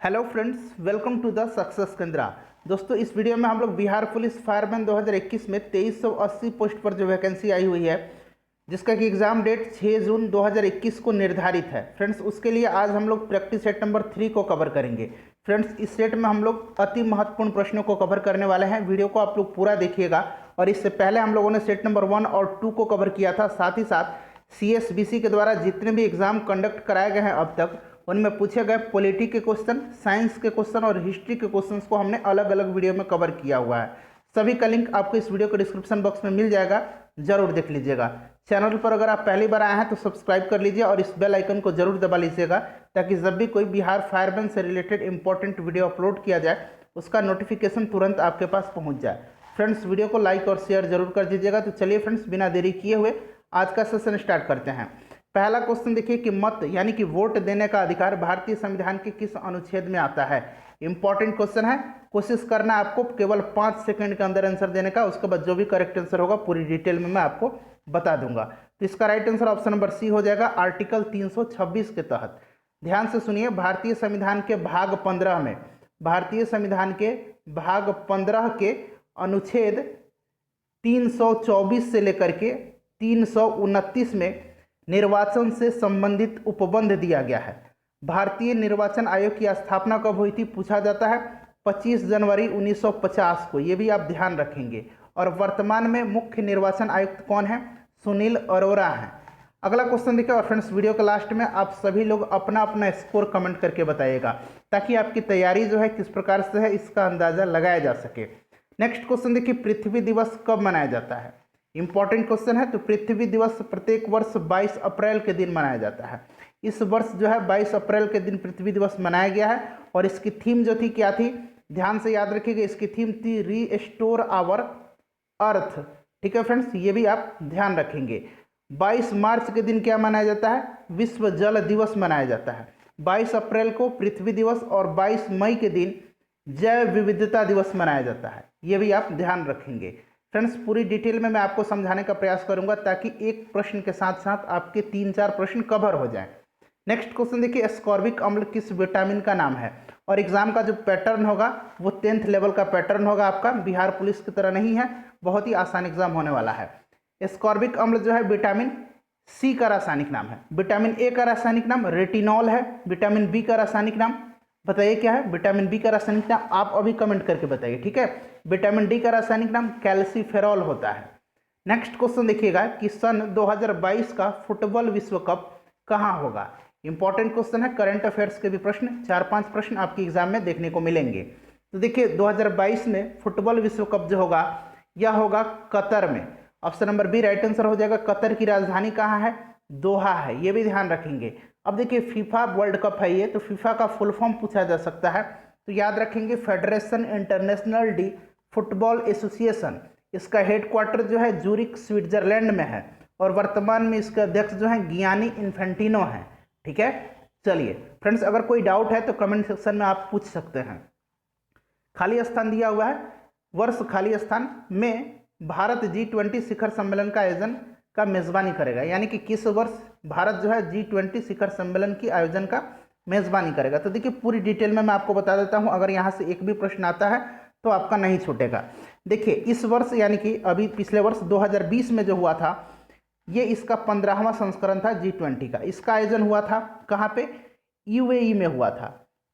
Hello friends, welcome to the success Kendra. दोस्तों, इस video में हम लोग बिहार पुलिस फायरमैन 2021 में 2380 पोस्ट पर जो वैकेंसी आई हुई है, जिसका कि एग्ज़ाम डेट 6 जून 2021 को निर्धारित है। फ्रेंड्स, उसके लिए आज हम लोग प्रैक्टिस सेट नंबर 3 को कवर करेंगे। फ्रेंड्स, इस सेट में हम लोग अति महत्वपूर्ण प्रश्नों को कवर करने वाले हैं। वीडियो को आप लोग पूरा देखिएगा। और इससे पहले हम लोगों ने सेट नंबर 1 और 2 को कवर किया था। साथ ही साथ CSBC के द्वारा जितने भी एग्ज़ाम कंडक्ट कराए गए हैं अब तक, उनमें पूछे गए पॉलिटी के क्वेश्चन, साइंस के क्वेश्चन और हिस्ट्री के क्वेश्चंस को हमने अलग अलग वीडियो में कवर किया हुआ है। सभी का लिंक आपको इस वीडियो के डिस्क्रिप्शन बॉक्स में मिल जाएगा, जरूर देख लीजिएगा। चैनल पर अगर आप पहली बार आए हैं तो सब्सक्राइब कर लीजिए और इस बेल आइकन को जरूर दबा लीजिएगा, ताकि जब भी कोई बिहार फायरमैन से रिलेटेड इंपॉर्टेंट वीडियो अपलोड किया जाए उसका नोटिफिकेशन तुरंत आपके पास पहुँच जाए। फ्रेंड्स, वीडियो को लाइक और शेयर जरूर कर दीजिएगा। तो चलिए फ्रेंड्स, बिना देरी किए हुए आज का सेशन स्टार्ट करते हैं। पहला क्वेश्चन देखिए कि मत यानी कि वोट देने का अधिकार भारतीय संविधान के किस अनुच्छेद में आता है। इंपॉर्टेंट क्वेश्चन है, कोशिश करना आपको केवल 5 सेकंड के अंदर आंसर देने का। उसके बाद जो भी करेक्ट आंसर होगा पूरी डिटेल में मैं आपको बता दूंगा। तो इसका right answer option number C हो जाएगा, आर्टिकल 326 के तहत। ध्यान से सुनिए, भारतीय संविधान के भाग 15 में, भारतीय संविधान के भाग 15 के अनुच्छेद 324 से लेकर के 329 में निर्वाचन से संबंधित उपबंध दिया गया है। भारतीय निर्वाचन आयोग की स्थापना कब हुई थी, पूछा जाता है 25 जनवरी 1950 को। ये भी आप ध्यान रखेंगे। और वर्तमान में मुख्य निर्वाचन आयुक्त कौन है, सुनील अरोरा हैं। अगला क्वेश्चन देखिए। और फ्रेंड्स, वीडियो के लास्ट में आप सभी लोग अपना अपना स्कोर कमेंट करके बताइएगा, ताकि आपकी तैयारी जो है किस प्रकार से है इसका अंदाजा लगाया जा सके। नेक्स्ट क्वेश्चन देखिए, पृथ्वी दिवस कब मनाया जाता है। इंपॉर्टेंट क्वेश्चन है। तो पृथ्वी दिवस प्रत्येक वर्ष 22 अप्रैल के दिन मनाया जाता है। इस वर्ष जो है 22 अप्रैल के दिन पृथ्वी दिवस मनाया गया है। और इसकी थीम जो थी क्या थी, ध्यान से याद रखिएगा। इसकी थीम थी रीस्टोर आवर अर्थ। ठीक है फ्रेंड्स, ये भी आप ध्यान रखेंगे। 22 मार्च के दिन क्या मनाया जाता है, विश्व जल दिवस मनाया जाता है। 22 अप्रैल को पृथ्वी दिवस और 22 मई के दिन जैव विविधता दिवस मनाया जाता है। ये भी आप ध्यान रखेंगे। फ्रेंड्स, पूरी डिटेल में मैं आपको समझाने का प्रयास करूंगा, ताकि एक प्रश्न के साथ साथ आपके 3-4 प्रश्न कवर हो जाएं। नेक्स्ट क्वेश्चन देखिए, एस्कॉर्बिक अम्ल किस विटामिन का नाम है। और एग्जाम का जो पैटर्न होगा वो 10th लेवल का पैटर्न होगा आपका, बिहार पुलिस की तरह नहीं है। बहुत ही आसान एग्जाम होने वाला है। एस्कॉर्बिक अम्ल जो है विटामिन सी का रासायनिक नाम है। विटामिन ए का रासायनिक नाम रेटिनॉल है। विटामिन बी का रासायनिक नाम बताइए क्या है, विटामिन बी का रासायनिक नाम आप अभी कमेंट करके बताइए, ठीक है। विटामिन डी का रासायनिक नाम कैल्सीफेरॉल होता है। नेक्स्ट क्वेश्चन देखिएगा कि सन 2022 का फुटबॉल विश्व कप कहाँ होगा। इंपॉर्टेंट क्वेश्चन है, करंट अफेयर्स के भी प्रश्न 4-5 प्रश्न आपके एग्जाम में देखने को मिलेंगे। तो देखिए 2022 में फुटबॉल विश्व कप जो होगा यह होगा कतर में। Option number B right answer हो जाएगा। कतर की राजधानी कहाँ है, दोहा है। ये भी ध्यान रखेंगे। अब देखिए फीफा वर्ल्ड कप है ये, तो फीफा का फुल फॉर्म पूछा जा सकता है, तो याद रखेंगे federation international D football association. इसका हेडक्वार्टर जो है जूरिक स्विट्जरलैंड में है। और वर्तमान में इसके अध्यक्ष जो हैं गियानी इन्फेंटिनो हैं। ठीक है, चलिए फ्रेंड्स, अगर कोई डाउट है तो कमेंट सेक्शन में आप पूछ सकते हैं। खाली स्थान दिया हुआ है, वर्ष खाली स्थान में भारत G20 शिखर सम्मेलन का आयोजन का मेजबानी करेगा। यानी कि किस वर्ष भारत जो है G20 शिखर सम्मेलन की आयोजन का मेजबानी करेगा। तो देखिए पूरी डिटेल में मैं आपको बता देता हूं, अगर यहां से एक भी प्रश्न आता है तो आपका नहीं छूटेगा। देखिए इस वर्ष यानी कि अभी पिछले वर्ष 2020 में जो हुआ था, ये इसका 15वां संस्करण था G20 का। इसका आयोजन हुआ था कहाँ पे, UAE में हुआ था।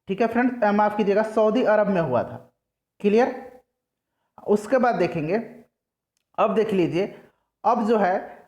ठीक है फ्रेंड्स, माफ कीजिएगा, सऊदी अरब में हुआ था। क्लियर। उसके बाद देखेंगे, अब देख लीजिए, अब जो है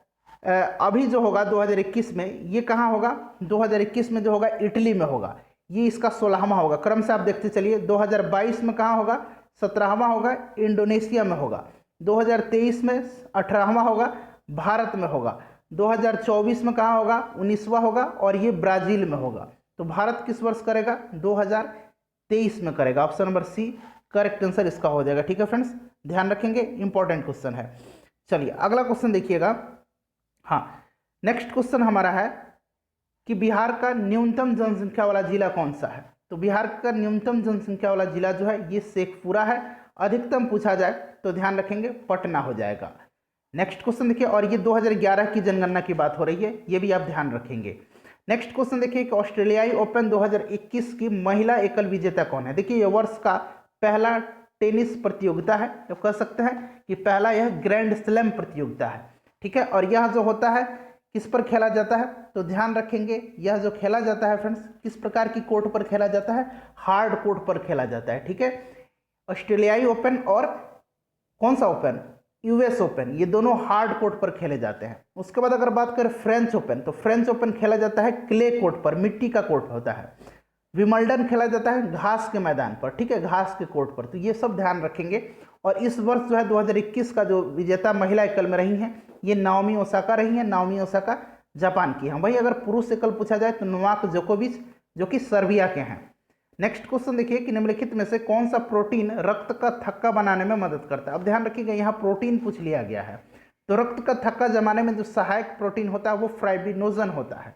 अभी जो होगा 2021 में, ये कहाँ होगा, 2021 में जो होगा इटली में होगा। ये इसका 16वां होगा। क्रम से आप देखते चलिए, 2022 में कहाँ होगा, 17वां होगा, इंडोनेशिया में होगा। 2023 में 18वां होगा, भारत में होगा। 2024 में कहाँ होगा, 19वां होगा, और ये ब्राज़ील में होगा। तो भारत किस वर्ष करेगा, 2023 में करेगा। Option number C correct answer इसका हो जाएगा। ठीक है फ्रेंड्स, ध्यान रखेंगे, इंपॉर्टेंट क्वेश्चन है। चलिए अगला क्वेश्चन देखिएगा। हाँ, नेक्स्ट क्वेश्चन हमारा है कि बिहार का न्यूनतम जनसंख्या वाला जिला कौन सा है। तो बिहार का न्यूनतम जनसंख्या वाला जिला जो है ये शेखपुरा है। अधिकतम पूछा जाए तो ध्यान रखेंगे पटना हो जाएगा। नेक्स्ट क्वेश्चन देखिए, और ये 2011 की जनगणना की बात हो रही है, ये भी आप ध्यान रखेंगे। नेक्स्ट क्वेश्चन देखिए कि ऑस्ट्रेलियाई ओपन 2021 की महिला एकल विजेता कौन है। देखिए ये वर्ष का पहला टेनिस प्रतियोगिता है, तो कह सकते हैं कि पहला यह ग्रैंड स्लैम प्रतियोगिता है, ठीक है। और यह जो होता है किस पर खेला जाता है, तो ध्यान रखेंगे यह जो खेला जाता है फ्रेंड्स किस प्रकार की कोर्ट पर खेला जाता है, हार्ड कोर्ट पर खेला जाता है, ठीक है। ऑस्ट्रेलियाई ओपन और कौन सा ओपन, यूएस ओपन, ये दोनों हार्ड कोर्ट पर खेले जाते हैं। उसके बाद अगर बात करें फ्रेंच ओपन, तो फ्रेंच ओपन खेला जाता है क्ले कोर्ट पर, मिट्टी का कोर्ट होता है। विमल्डन खेला जाता है घास के मैदान पर, ठीक है, घास के कोर्ट पर। तो ये सब ध्यान रखेंगे। और इस वर्ष जो है 2021 का जो विजेता महिला एकल में रही हैं ये नाओमी ओसाका रही हैं। नाओमी ओसाका जापान की हैं। वहीं अगर पुरुष एकल पूछा जाए तो नोवाक जोकोविच जो कि सर्बिया के हैं। नेक्स्ट क्वेश्चन देखिए कि निम्नलिखित में से कौन सा प्रोटीन रक्त का थक्का बनाने में मदद करता है। अब ध्यान रखिएगा यहाँ प्रोटीन पूछ लिया गया है, तो रक्त का थक्का जमाने में जो सहायक प्रोटीन होता है वो फाइब्रिनोजन होता है।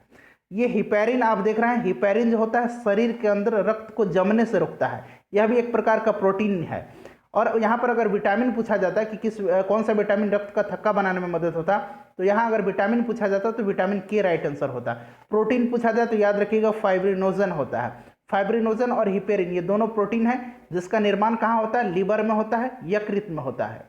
ये हिपैरिन आप देख रहे हैं, हिपैरिन जो होता है शरीर के अंदर रक्त को जमने से रोकता है, यह भी एक प्रकार का प्रोटीन है। और यहाँ पर अगर विटामिन पूछा जाता है कि कौन सा विटामिन रक्त का थक्का बनाने में मदद होता, तो यहाँ अगर विटामिन पूछा जाता तो विटामिन के राइट आंसर होता। प्रोटीन पूछा जाए तो याद रखिएगा फाइब्रिनोजन होता है। फाइब्रिनोजन और हिपेरिन ये दोनों प्रोटीन है जिसका निर्माण कहाँ होता है, लीवर में होता है, यकृत में होता है।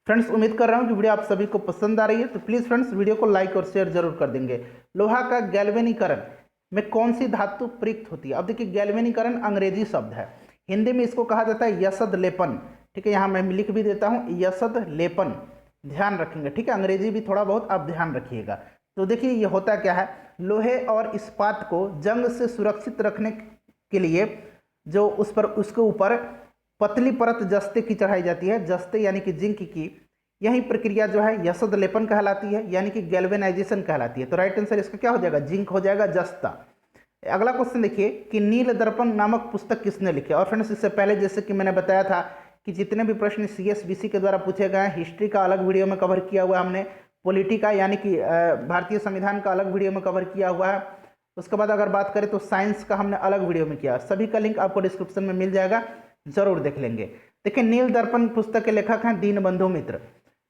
फ्रेंड्स उम्मीद कर रहा हूँ कि वीडियो आप सभी को पसंद आ रही है, तो प्लीज़ फ्रेंड्स वीडियो को लाइक और शेयर जरूर कर देंगे। लोहा का गैल्वेनीकरण में कौन सी धातु प्रयुक्त होती है। अब देखिए गैल्वेनीकरण अंग्रेजी शब्द है, हिंदी में इसको कहा जाता है यसद लेपन, ठीक है। यहाँ मैं लिख भी देता हूँ यसद लेपन, ध्यान रखेंगे, ठीक है। अंग्रेजी भी थोड़ा बहुत आप ध्यान रखिएगा। तो देखिए ये होता क्या है, लोहे और इस्पात को जंग से सुरक्षित रखने के लिए जो उस पर उसके ऊपर पतली परत जस्ते की चढ़ाई जाती है, जस्ते यानी कि जिंक की, यही प्रक्रिया जो है यसद लेपन कहलाती है, यानी कि गैल्वेनाइजेशन कहलाती है। तो राइट आंसर इसका क्या हो जाएगा, जिंक हो जाएगा, जस्ता। अगला क्वेश्चन देखिए कि नील दर्पण नामक पुस्तक किसने लिखी। और फ्रेंड्स इससे पहले जैसे कि मैंने बताया था कि जितने भी प्रश्न CSBC के द्वारा पूछे गए हैं, हिस्ट्री का अलग वीडियो में कवर किया हुआ है हमने, पॉलिटी का यानी कि भारतीय संविधान का अलग वीडियो में कवर किया हुआ है। उसके बाद अगर बात करें तो साइंस का हमने अलग वीडियो में किया, सभी का लिंक आपको डिस्क्रिप्शन में मिल जाएगा, जरूर देख लेंगे। देखिए नील दर्पण पुस्तक के लेखक हैं दीनबंधु मित्र।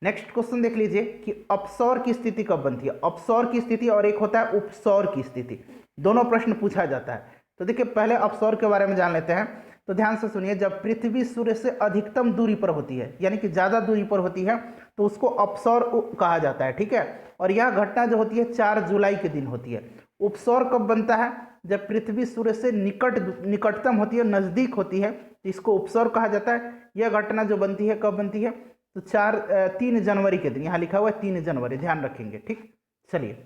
नेक्स्ट क्वेश्चन देख लीजिए कि अपसौर की स्थिति कब बनती है। अपसौर की स्थिति और एक होता है उपसौर की स्थिति, दोनों प्रश्न पूछा जाता है। तो देखिए पहले अपसौर के बारे में जान लेते हैं। तो ध्यान से सुनिए, जब पृथ्वी सूर्य से अधिकतम दूरी पर होती है, यानी कि ज़्यादा दूरी पर होती है, तो उसको अपसौर कहा जाता है, ठीक है। और यह घटना जो होती है 4 जुलाई के दिन होती है। उपसौर कब बनता है, जब पृथ्वी सूर्य से निकटतम होती है, नज़दीक होती है, तो इसको उपसौर कहा जाता है। यह घटना जो बनती है कब बनती है, तो 3 जनवरी के दिन, यहाँ लिखा हुआ है 3 जनवरी, ध्यान रखेंगे, ठीक। चलिए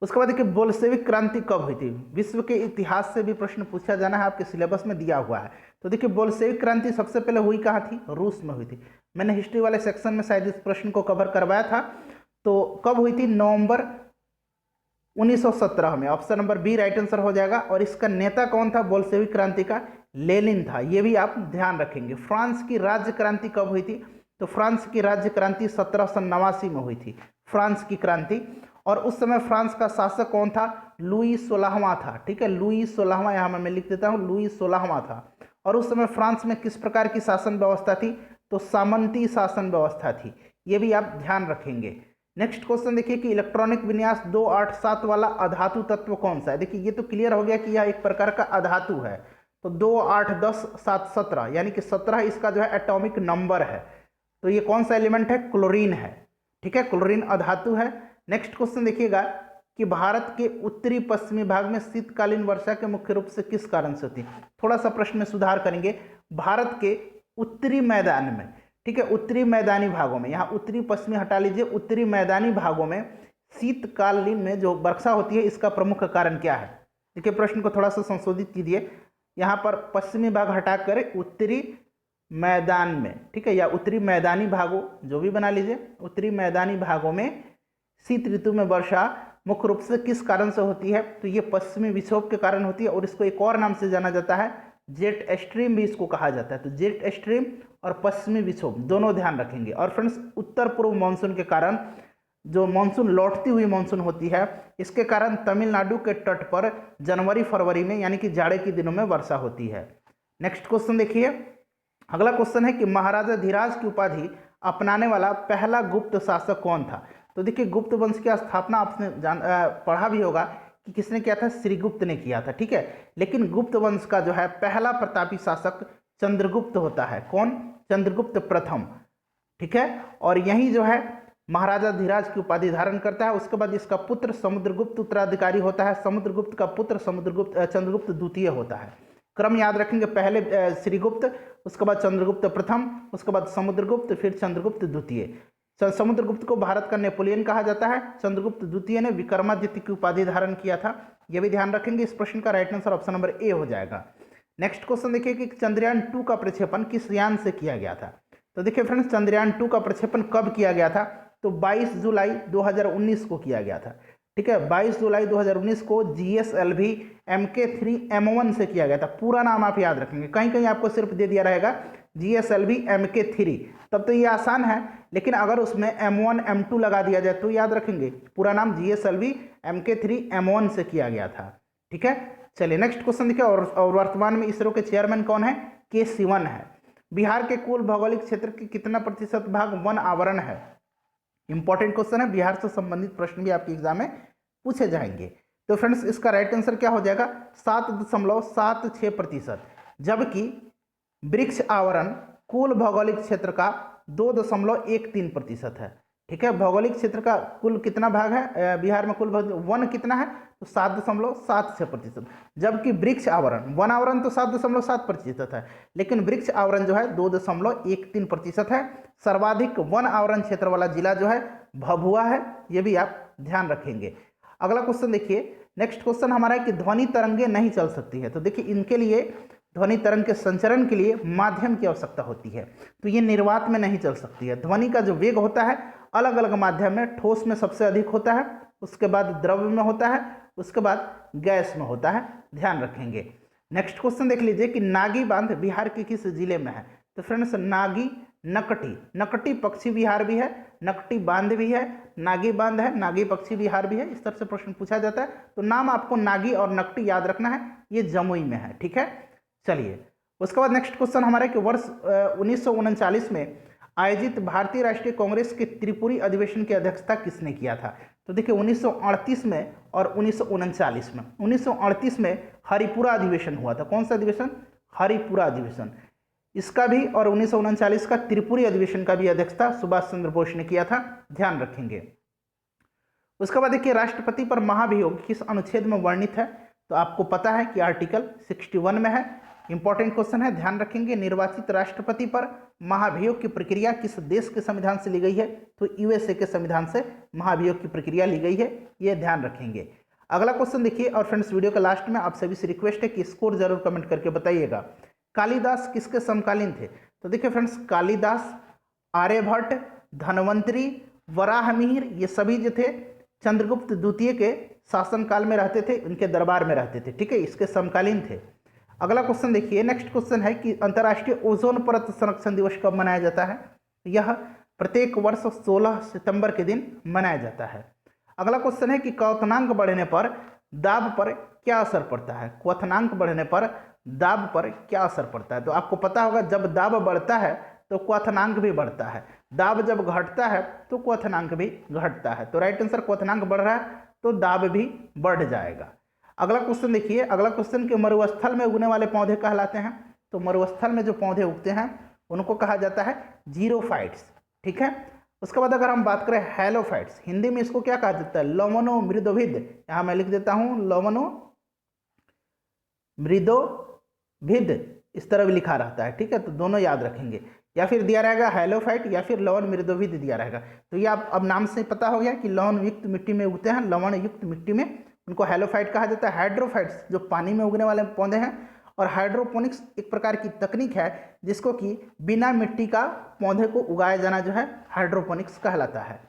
उसके बाद देखिए बोल्शेविक क्रांति कब हुई थी। विश्व के इतिहास से भी प्रश्न पूछा जाना है, आपके सिलेबस में दिया हुआ है। तो देखिए बोल्शेविक क्रांति सबसे पहले हुई कहाँ थी, रूस में हुई थी। मैंने हिस्ट्री वाले सेक्शन में शायद इस प्रश्न को कवर करवाया था। तो कब हुई थी, नवंबर 1917 में। Option number B right answer हो जाएगा। और इसका नेता कौन था बोल्शेविक क्रांति का, लेनिन था, ये भी आप ध्यान रखेंगे। फ्रांस की राज्य क्रांति कब हुई थी, तो फ्रांस की राज्य क्रांति 1789 में हुई थी, फ्रांस की क्रांति। और उस समय फ्रांस का शासक कौन था, लुई 16वां था, ठीक है। लुई 16वां यहाँ मैं लिख देता हूँ, लुई 16वां था। और उस समय फ्रांस में किस प्रकार की शासन व्यवस्था थी, तो सामंती शासन व्यवस्था थी, ये भी आप ध्यान रखेंगे। नेक्स्ट क्वेश्चन देखिए कि इलेक्ट्रॉनिक विन्यास 287 वाला अधातु तत्व कौन सा है। देखिए ये तो क्लियर हो गया कि यह एक प्रकार का अधातु है। तो 2 8 10 7 17 यानी कि 17 इसका जो है एटॉमिक नंबर है। तो ये कौन सा एलिमेंट है, क्लोरीन है, ठीक है, क्लोरीन अधातु है। नेक्स्ट क्वेश्चन देखिएगा कि भारत के उत्तरी पश्चिमी भाग में शीतकालीन वर्षा के मुख्य रूप से किस कारण से होती है। थोड़ा सा प्रश्न में सुधार करेंगे, भारत के उत्तरी मैदान में, ठीक है, उत्तरी मैदानी भागों में, यहाँ उत्तरी पश्चिमी हटा लीजिए, उत्तरी मैदानी भागों में शीतकालीन में जो वर्षा होती है इसका प्रमुख कारण क्या है। देखिए प्रश्न को थोड़ा सा संशोधित कीजिए, यहाँ पर पश्चिमी भाग हटाकर उत्तरी मैदान में, ठीक है, या उत्तरी मैदानी भागों, जो भी बना लीजिए, उत्तरी मैदानी भागों में शीत ऋतु में वर्षा मुख्य रूप से किस कारण से होती है, तो ये पश्चिमी विक्षोभ के कारण होती है। और इसको एक और नाम से जाना जाता है, जेट स्ट्रीम भी इसको कहा जाता है। तो जेट स्ट्रीम और पश्चिमी विक्षोभ दोनों ध्यान रखेंगे। और फ्रेंड्स उत्तर पूर्व मानसून के कारण जो मानसून लौटती हुई मानसून होती है, इसके कारण तमिलनाडु के तट पर जनवरी फरवरी में यानी कि जाड़े के दिनों में वर्षा होती है। नेक्स्ट क्वेश्चन देखिए, अगला क्वेश्चन है कि महाराजा धीराज की उपाधि अपनाने वाला पहला गुप्त शासक कौन था। तो देखिए गुप्त वंश की स्थापना आपने पढ़ा भी होगा कि किसने किया था, श्रीगुप्त ने किया था, ठीक है। लेकिन गुप्त वंश का जो है पहला प्रतापी शासक चंद्रगुप्त होता है। कौन? चंद्रगुप्त प्रथम, ठीक है। और यही जो है महाराजा धीराज की उपाधि धारण करता है। उसके बाद इसका पुत्र समुद्रगुप्त उत्तराधिकारी होता है। समुद्रगुप्त का पुत्र चंद्रगुप्त द्वितीय होता है। क्रम याद रखेंगे, पहले श्रीगुप्त, उसके बाद चंद्रगुप्त प्रथम, उसके बाद समुद्रगुप्त, फिर चंद्रगुप्त द्वितीय। समुद्रगुप्त को भारत का नेपोलियन कहा जाता है। चंद्रगुप्त द्वितीय ने विक्रमादित्य की उपाधि धारण किया था। यह भी ध्यान रखेंगे। इस प्रश्न का right answer option number A हो जाएगा। नेक्स्ट क्वेश्चन देखिए कि चंद्रयान 2 का प्रक्षेपण किस यान से किया गया था। तो देखिए फ्रेंड्स, चंद्रयान 2 का प्रक्षेपण कब किया गया था? तो 22 जुलाई 2019 को किया गया था, ठीक है। 22 जुलाई 2019 को GSLV Mk3 M1 से किया गया था। पूरा नाम आप याद रखेंगे, कहीं कहीं आपको सिर्फ दे दिया रहेगा GSLV Mk3, तब तो ये आसान है। लेकिन अगर उसमें M1 M2 लगा दिया जाए तो याद रखेंगे पूरा नाम GSLV Mk3 M1 से किया गया था, ठीक है। चलिए नेक्स्ट क्वेश्चन देखिए। और वर्तमान में इसरो के चेयरमैन कौन है? के सिवन है। बिहार के कुल भौगोलिक क्षेत्र के कितना प्रतिशत भाग वन आवरण है? इंपॉर्टेंट क्वेश्चन है, बिहार से संबंधित प्रश्न भी आपके एग्जाम में पूछे जाएंगे। तो फ्रेंड्स इसका राइट आंसर क्या हो जाएगा? 7.76%, जबकि वृक्ष आवरण कुल भौगोलिक क्षेत्र का 2.13% है, ठीक है। भौगोलिक क्षेत्र का कुल कितना भाग है बिहार में? कुल वन कितना है? तो 7.76%, जबकि वृक्ष आवरण, वन आवरण तो 7.7% है, लेकिन वृक्ष आवरण जो है 2.13% है। सर्वाधिक वन आवरण क्षेत्र वाला जिला जो है भभुआ है, ये भी आप ध्यान रखेंगे। अगला क्वेश्चन देखिए। नेक्स्ट क्वेश्चन हमारा है कि ध्वनि तरंगे नहीं चल सकती है। तो देखिए इनके लिए, ध्वनि तरंग के संचरण के लिए माध्यम की आवश्यकता होती है, तो ये निर्वात में नहीं चल सकती है। ध्वनि का जो वेग होता है अलग अलग माध्यम में, ठोस में सबसे अधिक होता है, उसके बाद द्रव में होता है, उसके बाद गैस में होता है, ध्यान रखेंगे। नेक्स्ट क्वेश्चन देख लीजिए कि नागी बांध बिहार के किस जिले में है। तो फ्रेंड्स नागी, नकटी पक्षी विहार भी है, नकटी बांध भी है, नागी बांध है, नागी पक्षी विहार भी है। इस तरह से प्रश्न पूछा जाता है। तो नाम आपको नागी और नकटी याद रखना है, ये जमुई में है, ठीक है। चलिए उसके बाद नेक्स्ट क्वेश्चन हमारा कि वर्ष 1939 में आयोजित भारतीय राष्ट्रीय कांग्रेस के त्रिपुरी अधिवेशन की अध्यक्षता किसने किया था। तो देखिए 1938 में और 1939 में। 1938 में हरिपुरा अधिवेशन हुआ था। कौन सा अधिवेशन? हरिपुरा अधिवेशन। इसका भी और 1939 का त्रिपुरी अधिवेशन का भी अध्यक्षता सुभाष चंद्र बोस ने किया था, ध्यान रखेंगे। उसके बाद देखिए राष्ट्रपति पर महाभियोग किस अनुच्छेद में वर्णित है। तो आपको पता है कि आर्टिकल 61 में है। इंपॉर्टेंट क्वेश्चन है, ध्यान रखेंगे। निर्वाचित राष्ट्रपति पर महाभियोग की प्रक्रिया किस देश के संविधान से ली गई है। तो USA के संविधान से महाभियोग की प्रक्रिया ली गई है, ये ध्यान रखेंगे। अगला क्वेश्चन देखिए। और फ्रेंड्स वीडियो के लास्ट में आप सभी से रिक्वेस्ट है कि स्कोर जरूर कमेंट करके बताइएगा। कालिदास किसके समकालीन थे। तो देखिए फ्रेंड्स कालिदास, आर्यभट्ट, धन्वंतरी, वराहमिहिर, ये सभी जो थे चंद्रगुप्त द्वितीय के शासनकाल में रहते थे, उनके दरबार में रहते थे, ठीक है, इसके समकालीन थे। अगला क्वेश्चन देखिए। नेक्स्ट क्वेश्चन है कि अंतर्राष्ट्रीय ओजोन परत संरक्षण दिवस कब मनाया जाता है। यह प्रत्येक वर्ष 16 सितंबर के दिन मनाया जाता है। अगला क्वेश्चन है कि क्वथनांक बढ़ने पर दाब पर क्या असर पड़ता है। क्वथनांक बढ़ने पर दाब पर क्या असर पड़ता है। तो आपको पता होगा जब दाब बढ़ता है तो क्वथनांक भी बढ़ता है, दाब जब घटता है तो क्वथनांक भी घटता है। तो राइट आंसर क्वथनांक बढ़ रहा है तो दाब भी बढ़ जाएगा। अगला क्वेश्चन देखिए। अगला क्वेश्चन के मरुस्थल में उगने वाले पौधे कहलाते हैं। तो मरुस्थल में जो पौधे उगते हैं उनको कहा जाता है जीरोफाइट्स, ठीक है। उसके बाद अगर हम बात करें हैलोफाइट्स, हिंदी में इसको क्या कहा जाता है? लवणो मृदोभिद। यहाँ मैं लिख देता हूँ लवणो मृदोभिद, इस तरह भी लिखा रहता है, ठीक है। तो दोनों याद रखेंगे, या फिर दिया रहेगा हैलोफाइट या फिर लवण मृदोभिद दिया रहेगा। तो ये आप अब नाम से पता हो गया कि लवण युक्त मिट्टी में उगते हैं, लवण युक्त मिट्टी में उनको हैलोफाइट कहा जाता है। हाइड्रोफाइट्स जो पानी में उगने वाले पौधे हैं। और हाइड्रोपोनिक्स एक प्रकार की तकनीक है जिसको कि बिना मिट्टी का पौधे को उगाया जाना जो है हाइड्रोपोनिक्स कहलाता है।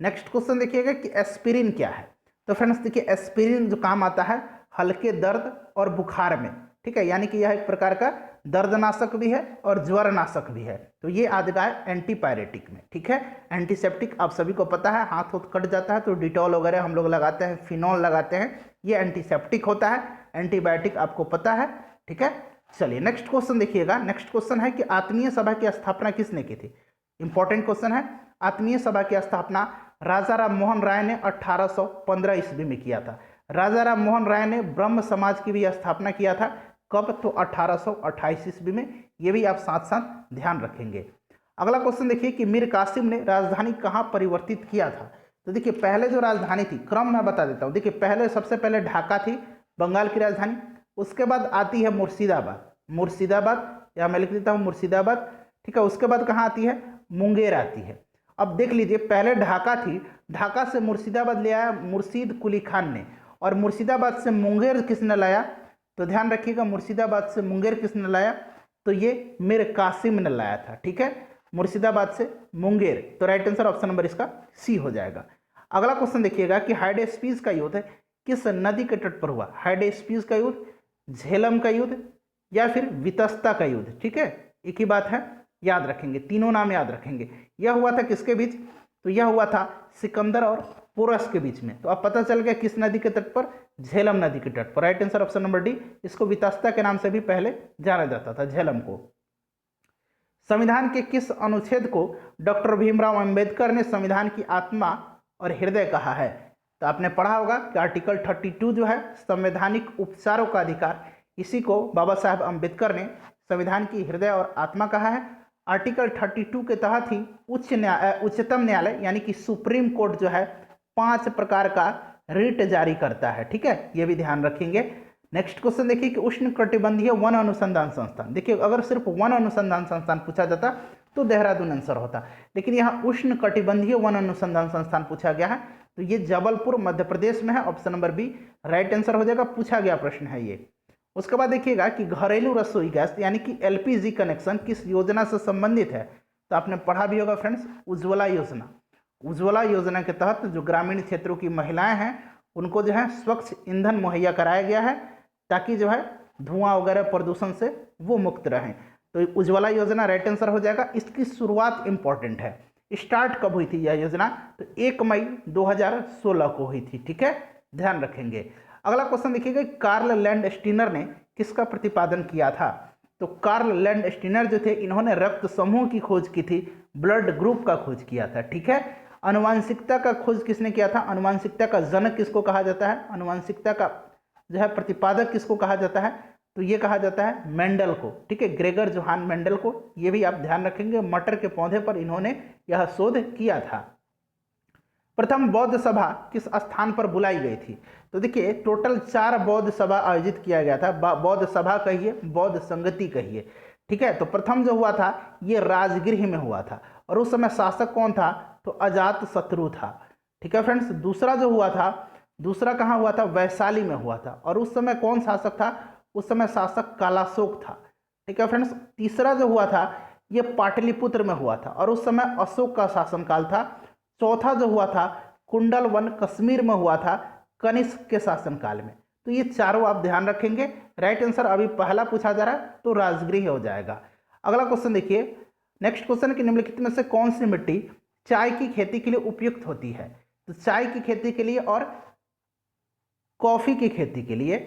नेक्स्ट क्वेश्चन देखिएगा कि एस्पिरिन क्या है। तो फ्रेंड्स देखिए एस्पिरिन जो काम आता है हल्के दर्द और बुखार में, ठीक है, यानी कि यह एक प्रकार का दर्दनाशक भी है और ज्वरनाशक भी है। तो ये आ जाएगा एंटीपायरेटिक में, ठीक है। एंटीसेप्टिक आप सभी को पता है, हाथ कट जाता है तो डिटॉल वगैरह हम लोग लगाते हैं, फिनॉल लगाते हैं, ये एंटीसेप्टिक होता है। एंटीबायोटिक आपको पता है, ठीक है। चलिए नेक्स्ट क्वेश्चन देखिएगा। नेक्स्ट क्वेश्चन है कि आत्मीय सभा की स्थापना किसने की थी। इंपॉर्टेंट क्वेश्चन है। आत्मीय सभा की स्थापना राजा राम मोहन राय ने 1815 ईस्वी में किया था। राजा राम मोहन राय ने ब्रह्म समाज की भी स्थापना किया था। कब? तो 1828 ईस्वी में। ये भी आप साथ साथ ध्यान रखेंगे। अगला क्वेश्चन देखिए कि मीर कासिम ने राजधानी कहाँ परिवर्तित किया था। तो देखिए पहले जो राजधानी थी, क्रम मैं बता देता हूँ। देखिए पहले सबसे पहले ढाका थी बंगाल की राजधानी, उसके बाद आती है मुर्शिदाबाद, मुर्शिदाबाद या मैं लिख देता हूँ मुर्शिदाबाद, ठीक है। उसके बाद कहाँ आती है? मुंगेर आती है। अब देख लीजिए पहले ढाका थी, ढाका से मुर्शिदाबाद ले आया मुर्शीद कुली खान ने, और मुर्शिदाबाद से मुंगेर किसने लाया? तो ध्यान रखिएगा मुर्शिदाबाद से मुंगेर किसने लाया? तो ये मीर कासिम ने लाया था, ठीक है। मुर्शिदाबाद से मुंगेर, तो राइट आंसर ऑप्शन नंबर इसका सी हो जाएगा। अगला क्वेश्चन देखिएगा कि हाइडेस्पीस का युद्ध किस नदी के तट पर हुआ? हाइडेस्पीस का युद्ध, झेलम का युद्ध या फिर वितस्ता का युद्ध, ठीक है। एक ही बात है, याद रखेंगे, तीनों नाम याद रखेंगे। यह हुआ था किसके बीच? तो यह हुआ था सिकंदर और पोरस के बीच में। तो अब पता चल गया किस नदी के तट पर? झेलम नदी के तट पर। Right answer option number D. इसको वितस्ता के नाम से भी पहले जाना जाता था, झेलम को। संविधान के किस अनुच्छेद को डॉक्टर भीमराव अंबेडकर ने संविधान की आत्मा और हृदय कहा है? तो आपने पढ़ा होगा कि आर्टिकल 32 जो है संवैधानिक उपचारों का अधिकार, इसी को बाबा साहब अंबेडकर ने संविधान की हृदय और आत्मा कहा है। आर्टिकल 32 के तहत ही उच्चतम न्यायालय यानी कि सुप्रीम कोर्ट जो है 5 प्रकार का रिट जारी करता है, ठीक है। ये भी ध्यान रखेंगे। नेक्स्ट क्वेश्चन देखिए कि उष्ण कटिबंधीय वन अनुसंधान संस्थान। देखिए अगर सिर्फ वन अनुसंधान संस्थान पूछा जाता तो देहरादून आंसर होता, लेकिन यहाँ उष्ण कटिबंधीय वन अनुसंधान संस्थान पूछा गया है, तो ये जबलपुर मध्य प्रदेश में है। Option number B right answer हो जाएगा, पूछा गया प्रश्न है ये। उसके बाद देखिएगा कि घरेलू रसोई गैस यानी कि एलपीजी कनेक्शन किस योजना से संबंधित है? तो आपने पढ़ा भी होगा फ्रेंड्स, उज्ज्वला योजना। उज्ज्वला योजना के तहत जो ग्रामीण क्षेत्रों की महिलाएं हैं उनको जो है स्वच्छ ईंधन मुहैया कराया गया है, ताकि जो है धुआं वगैरह प्रदूषण से वो मुक्त रहें। तो उज्ज्वला योजना राइट आंसर हो जाएगा। इसकी शुरुआत इंपॉर्टेंट है, स्टार्ट कब हुई थी यह योजना? तो 1 मई 2016 को हुई थी, ठीक है, ध्यान रखेंगे। अगला क्वेश्चन देखिएगा, कार्ल लैंडस्टीनर ने किसका प्रतिपादन किया था? तो कार्ल लैंडस्टीनर जो थे इन्होंने रक्त समूह की खोज की थी, ब्लड ग्रुप का खोज किया था, ठीक है। अनुवांशिकता का खोज किसने किया था? अनुवांशिकता का जनक किसको कहा जाता है? अनुवांशिकता का जो है प्रतिपादक किसको कहा जाता है? तो ये कहा जाता है मेंडल को, ठीक है, ग्रेगर जोहान मेंडल को। ये भी आप ध्यान रखेंगे, मटर के पौधे पर इन्होंने यह शोध किया था। प्रथम बौद्ध सभा किस स्थान पर बुलाई गई थी? तो देखिए टोटल 4 बौद्ध सभा आयोजित किया गया था। बौद्ध सभा कहिए, बौद्ध संगति कहिए, ठीक है। तो प्रथम जो हुआ था ये राजगृह में हुआ था, और उस समय शासक कौन था? तो अजात शत्रु था, ठीक है फ्रेंड्स। दूसरा जो हुआ था, दूसरा कहाँ हुआ था? वैशाली में हुआ था, और उस समय कौन शासक था? उस समय शासक कालाशोक था, ठीक है फ्रेंड्स। तीसरा जो हुआ था ये पाटलिपुत्र में हुआ था, और उस समय अशोक का शासनकाल था। चौथा जो हुआ था कुंडलवन कश्मीर में हुआ था, कनिष्क के शासनकाल में। तो ये चारों आप ध्यान रखेंगे। राइट आंसर अभी पहला पूछा जा रहा है तो राजगृह हो जाएगा। अगला क्वेश्चन देखिए, नेक्स्ट क्वेश्चन कि निम्नलिखित में से कौन सी मिट्टी चाय की खेती के लिए उपयुक्त होती है? तो चाय की खेती के लिए और कॉफी की खेती के लिए।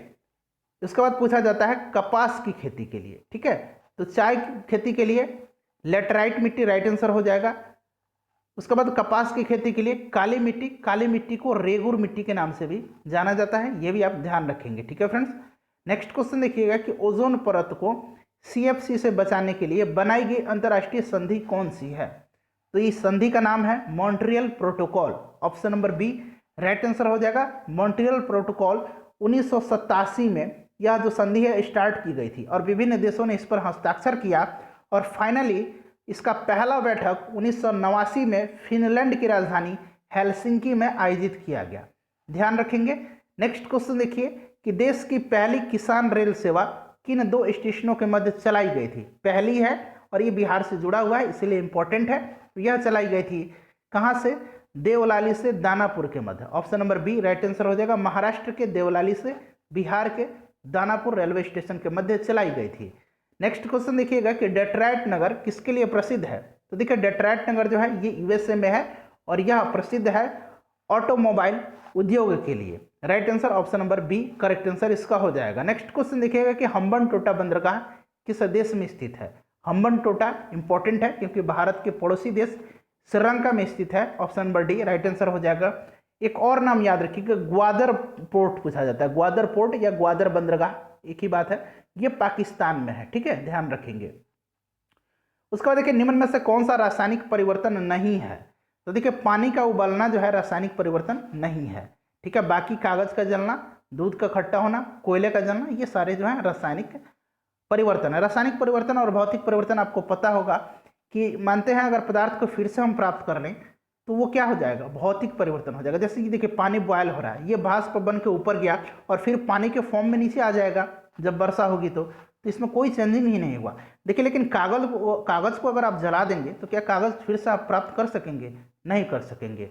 उसके बाद पूछा जाता है कपास की खेती के लिए, ठीक है। तो चाय की खेती के लिए लेटराइट मिट्टी राइट आंसर हो जाएगा। उसके बाद कपास की खेती के लिए काली मिट्टी, काली मिट्टी को रेगुर मिट्टी के नाम से भी जाना जाता है, ये भी आप ध्यान रखेंगे, ठीक है फ्रेंड्स। नेक्स्ट क्वेश्चन देखिएगा कि ओजोन परत को CFC से बचाने के लिए बनाई गई अंतर्राष्ट्रीय संधि कौन सी है? तो इस संधि का नाम है Montreal protocol. Option number B right answer हो जाएगा। मॉन्ट्रियल प्रोटोकॉल 1987 में यह जो संधि है स्टार्ट की गई थी, और विभिन्न देशों ने इस पर हस्ताक्षर किया, और फाइनली इसका पहला बैठक 1989 में फिनलैंड की राजधानी हेलसिंकी में आयोजित किया गया, ध्यान रखेंगे। नेक्स्ट क्वेश्चन देखिए कि देश की पहली किसान रेल सेवा किन 2 स्टेशनों के मध्य चलाई गई थी? पहली है और ये बिहार से जुड़ा हुआ है इसलिए इंपॉर्टेंट है। तो यह चलाई गई थी कहाँ से? देवलाली से दानापुर के मध्य। Option number B right answer हो जाएगा। महाराष्ट्र के देवलाली से बिहार के दानापुर रेलवे स्टेशन के मध्य चलाई गई थी। नेक्स्ट क्वेश्चन देखिएगा कि डेट्रॉयट नगर किसके लिए प्रसिद्ध है? तो देखिए डेट्रॉयट नगर जो है ये USA में है, और यह प्रसिद्ध है ऑटोमोबाइल उद्योग के लिए। Right answer option number B correct answer इसका हो जाएगा। नेक्स्ट क्वेश्चन देखिएगा कि हम्बनटोटा बंदरगाह किस देश में स्थित है? हम्बनटोटा इंपॉर्टेंट है क्योंकि भारत के पड़ोसी देश श्रीलंका में स्थित है, option number D right answer हो जाएगा। एक और नाम याद रखिएगा, ग्वादर पोर्ट पूछा जाता है, ग्वादर पोर्ट या ग्वादर बंदरगाह एक ही बात है, ये पाकिस्तान में है, ठीक है, ध्यान रखेंगे। उसके बाद देखिए निम्न में से कौन सा रासायनिक परिवर्तन नहीं है, तो देखिए पानी का उबालना जो है रासायनिक परिवर्तन नहीं है, ठीक है। बाकी कागज का जलना, दूध का खट्टा होना, कोयले का जलना, ये सारे जो है रासायनिक परिवर्तन है। रासायनिक परिवर्तन और भौतिक परिवर्तन आपको पता होगा कि मानते हैं अगर पदार्थ को फिर से हम प्राप्त कर लें तो वो क्या हो जाएगा, भौतिक परिवर्तन हो जाएगा। जैसे कि देखिए पानी बॉयल हो रहा है, ये भाप बन के ऊपर गया और फिर पानी के फॉर्म में नीचे आ जाएगा जब वर्षा होगी तो इसमें कोई चेंजिंग ही नहीं हुआ। देखिए लेकिन कागज को अगर आप जला देंगे तो क्या कागज फिर से आप प्राप्त कर सकेंगे, नहीं कर सकेंगे,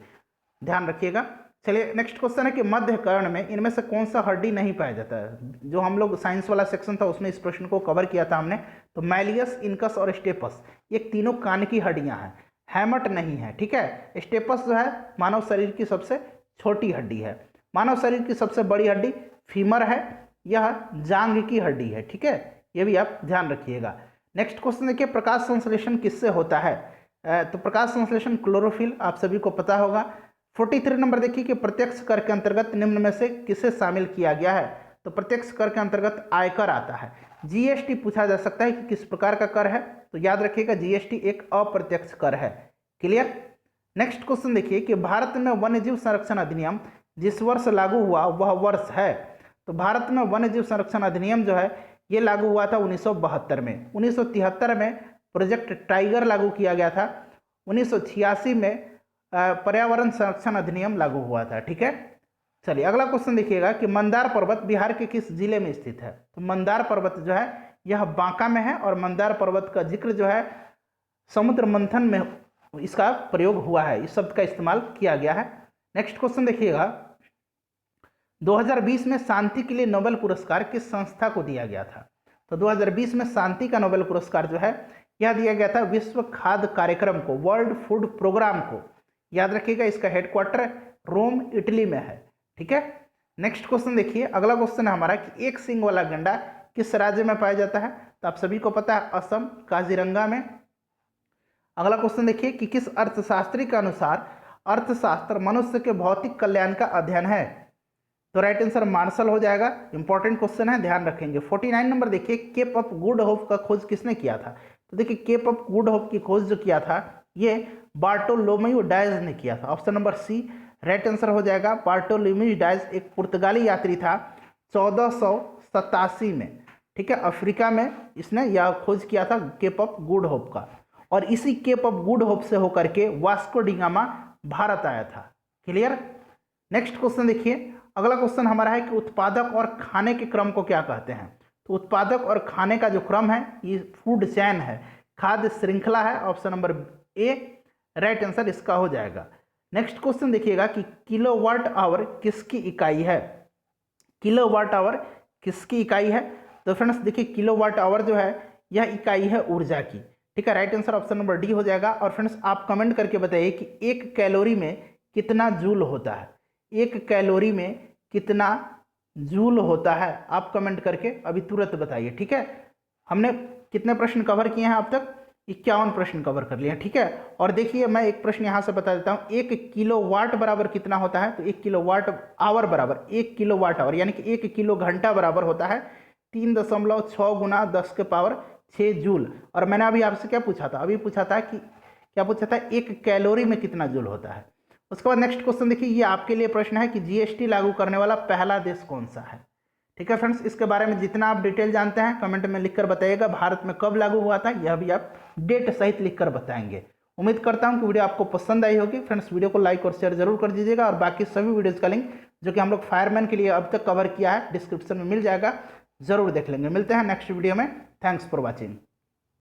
ध्यान रखिएगा। चलिए नेक्स्ट क्वेश्चन है कि मध्य कर्ण में इनमें से कौन सा हड्डी नहीं पाया जाता है। जो हम लोग साइंस वाला सेक्शन था उसमें इस प्रश्न को कवर किया था हमने, तो मैलियस, इनकस और स्टेपस ये तीनों कान की हड्डियां हैं, हैमट नहीं है, ठीक है। स्टेपस जो है मानव शरीर की सबसे छोटी हड्डी है, मानव शरीर की सबसे बड़ी हड्डी फीमर है, यह जांघ की हड्डी है, ठीक है, ये भी आप ध्यान रखिएगा। नेक्स्ट क्वेश्चन देखिए प्रकाश संश्लेषण किससे होता है, तो प्रकाश संश्लेषण क्लोरोफिल आप सभी को पता होगा। 43 नंबर देखिए कि प्रत्यक्ष कर के अंतर्गत निम्न में से किसे शामिल किया गया है, तो प्रत्यक्ष कर के अंतर्गत आयकर आता है। जीएसटी पूछा जा सकता है कि किस प्रकार का कर है, तो याद रखिएगा जीएसटी एक अप्रत्यक्ष कर है, क्लियर। नेक्स्ट क्वेश्चन देखिए कि भारत में वन्यजीव संरक्षण अधिनियम जिस वर्ष लागू हुआ वह वर्ष है, तो भारत में वन्यजीव संरक्षण अधिनियम जो है ये लागू हुआ था 1972 में। 1973 में प्रोजेक्ट टाइगर लागू किया गया था। 1986 में पर्यावरण संरक्षण अधिनियम लागू हुआ था, ठीक है। चलिए अगला क्वेश्चन देखिएगा कि मंदार पर्वत बिहार के किस जिले में स्थित है, तो मंदार पर्वत जो है यह बांका में है और मंदार पर्वत का जिक्र जो है समुद्र मंथन में इसका प्रयोग हुआ है, इस शब्द का इस्तेमाल किया गया है। नेक्स्ट क्वेश्चन देखिएगा 2020 में शांति के लिए नोबेल पुरस्कार किस संस्था को दिया गया था, तो 2020 में शांति का नोबेल पुरस्कार जो है यह दिया गया था विश्व खाद्य कार्यक्रम को, वर्ल्ड फूड प्रोग्राम को, याद रखिएगा। इसका हेडक्वार्टर रोम इटली में है, ठीक है। नेक्स्ट क्वेश्चन देखिए, अगला क्वेश्चन है हमारा कि एक सींग वाला गंडा किस राज्य में पाया जाता है, तो आप सभी को पता है असम, काजीरंगा में। अगला क्वेश्चन देखिए कि किस अर्थशास्त्री के अनुसार अर्थशास्त्र मनुष्य के भौतिक कल्याण का अध्ययन है, तो राइट आंसर मार्शल हो जाएगा। इंपॉर्टेंट क्वेश्चन है, ध्यान रखेंगे। 49 नंबर देखिए केप ऑफ गुड होप का खोज किसने किया था, तो देखिए केप ऑफ गुड होप की खोज जो किया था ये बार्टोलोमेयो डायज ने किया था, option number C right answer हो जाएगा। बार्टोलोमेयो डायज एक पुर्तगाली यात्री था 1487 में, ठीक है, अफ्रीका में इसने यह खोज किया था केप ऑफ गुड होप का, और इसी केप ऑफ गुड होप से होकर के वास्को डी गामा भारत आया था, क्लियर। नेक्स्ट क्वेश्चन देखिए, अगला क्वेश्चन हमारा है कि उत्पादक और खाने के क्रम को क्या कहते हैं, तो उत्पादक और खाने का जो क्रम है ये फूड चैन है, खाद्य श्रृंखला है, option number A right answer इसका हो जाएगा। नेक्स्ट क्वेश्चन देखिएगा कि किलोवाट आवर किसकी इकाई है, किलोवाट आवर किसकी इकाई है, तो फ्रेंड्स देखिए किलोवाट आवर जो है यह इकाई है ऊर्जा की, ठीक है, right answer option number D हो जाएगा। और फ्रेंड्स आप कमेंट करके बताइए कि एक कैलोरी में कितना जूल होता है, एक कैलोरी में कितना जूल होता है, आप कमेंट करके अभी तुरंत बताइए, ठीक है। हमने कितने प्रश्न कवर किए हैं अब तक, 51 प्रश्न कवर कर लिए हैं, ठीक है। और देखिए मैं एक प्रश्न यहाँ से बता देता हूँ, 1 किलोवाट बराबर कितना होता है, तो 1 किलोवाट आवर बराबर 1 किलोवाट आवर यानी कि 1 किलो घंटा बराबर होता है 3.6 गुना 10⁶ जूल। और मैंने अभी आपसे क्या पूछा था, अभी पूछा था कि क्या पूछा था, 1 कैलोरी में कितना जूल होता है। उसके बाद नेक्स्ट क्वेश्चन देखिए, ये आपके लिए प्रश्न है कि जीएसटी लागू करने वाला पहला देश कौन सा है, ठीक है फ्रेंड्स। इसके बारे में जितना आप डिटेल जानते हैं कमेंट में लिखकर बताइएगा। भारत में कब लागू हुआ था यह भी आप डेट सहित लिखकर बताएंगे। उम्मीद करता हूं कि वीडियो आपको पसंद आई होगी। फ्रेंड्स वीडियो को लाइक और शेयर जरूर कर दीजिएगा, और बाकी सभी वीडियोज़ का लिंक जो कि हम लोग फायरमैन के लिए अब तक कवर किया है डिस्क्रिप्शन में मिल जाएगा, जरूर देख लेंगे। मिलते हैं नेक्स्ट वीडियो में, थैंक्स फॉर वॉचिंग।